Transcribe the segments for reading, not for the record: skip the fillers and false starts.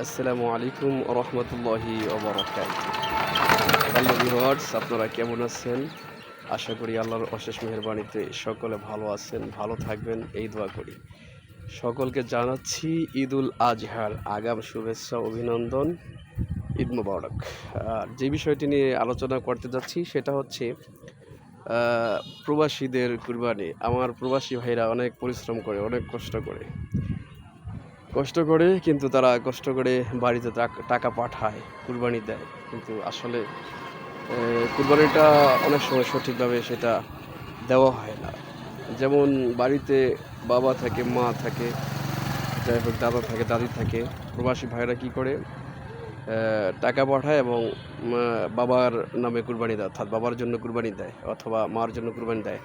আসসালামু আলাইকুম রহমতুল্লাহি ওবারাকাতুহু। হ্যালো ভিউয়ার্স, আপনারা কেমন আছেন? আশা করি আল্লাহর অশেষ মেহেরবানিতে সকলে ভালো আছেন, ভালো থাকবেন এই দোয়া করি। সকলকে জানাচ্ছি ঈদুল আজহার আগাম শুভেচ্ছা, অভিনন্দন, ঈদ মোবারক। আর যে বিষয়টি নিয়ে আলোচনা করতে যাচ্ছি সেটা হচ্ছে প্রবাসীদের কুরবানি। আমার প্রবাসী ভাইরা অনেক পরিশ্রম করে, অনেক কষ্ট করে কিন্তু তারা কষ্ট করে বাড়িতে টাকা পাঠায়, কুরবানি দেয়। কিন্তু আসলে কুরবানিটা অনেক সময় সঠিকভাবে সেটা দেওয়া হয় না। যেমন বাড়িতে বাবা থাকে, মা থাকে, যাই হোক দাদা থাকে, দাদি থাকে। প্রবাসী ভাইরা কী করে টাকা পাঠায় এবং বাবার নামে কুরবানি দেয়, অর্থাৎ বাবার জন্য কুরবানি দেয় অথবা মার জন্য কুরবানি দেয়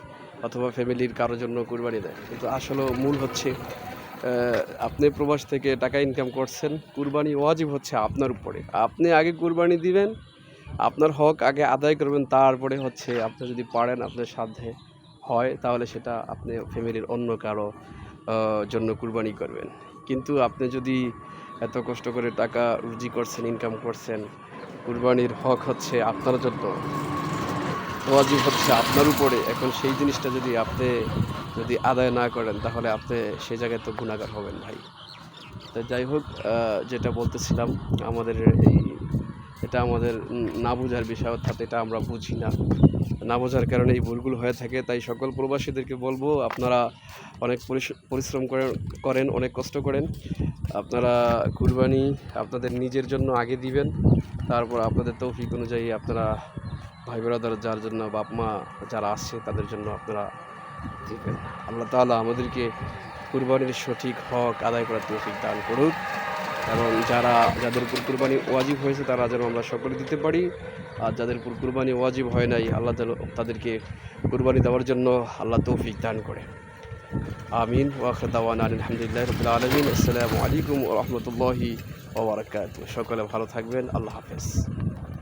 অথবা ফ্যামিলির কারোর জন্য কুরবানি দেয়। কিন্তু আসলে মূল হচ্ছে আপনি প্রবাস থেকে টাকা ইনকাম করছেন, কুরবানি ওয়াজিব হচ্ছে আপনার উপরে। আপনি আগে কুরবানি দিবেন, আপনার হক আগে আদায় করবেন, তারপরে হচ্ছে আপনি যদি পারেন, আপনার সাধ্যে হয় তাহলে সেটা আপনি ফ্যামিলির অন্য কারো জন্য কুরবানি করবেন। কিন্তু আপনি যদি এত কষ্ট করে টাকা রুজি করছেন, ইনকাম করছেন, কুরবানির হক হচ্ছে আপনার জন্য, ওয়াজিব হচ্ছে আপনার উপরে। এখন সেই জিনিসটা যদি আপনি আদায় না করেন তাহলে আপনি সেই জায়গায় তো গুনাহগার হবেন ভাই। তো যাই হোক, যেটা বলতেছিলাম, আমাদের এটা আমাদের না বোঝার বিষয়, অর্থাৎ এটা আমরা বুঝি না বোঝার কারণে এই ভুলগুলো হয়ে থাকে। তাই সকল প্রবাসীদেরকে বলবো, আপনারা অনেক পরিশ্রম করেন, অনেক কষ্ট করেন। আপনারা কুরবানি আপনাদের নিজের জন্য আগে দিবেন, তারপর আপনাদের তৌফিক অনুযায়ী আপনারা ভাই ব্রাদার যার জন্য, বাপ মা যারা আসছে তাদের জন্য আপনারা দিবেন। আল্লাহ তাআলা আমাদেরকে কুরবানির সঠিক হক আদায় করার তৌফিক দান করুক, এবং যাদের উপর কুরবানি ওয়াজিব হয়েছে তারা যেন আমরা সকলে দিতে পারি। আর যাদের উপর কুরবানি ওয়াজিব হয় নাই, আল্লাহ যেন তাদেরকে কুরবানি দেওয়ার জন্য আল্লাহ তৌফিক দান করে। আমিন। ওয়া আখিরু দাওয়ানা আলহামদুলিল্লাহি রাব্বিল আলামিন। আসসালামু আলাইকুম ওয়া রাহমাতুল্লাহি ওয়া বারাকাতুহু। সকলে ভালো থাকবেন। আল্লাহ হাফেজ।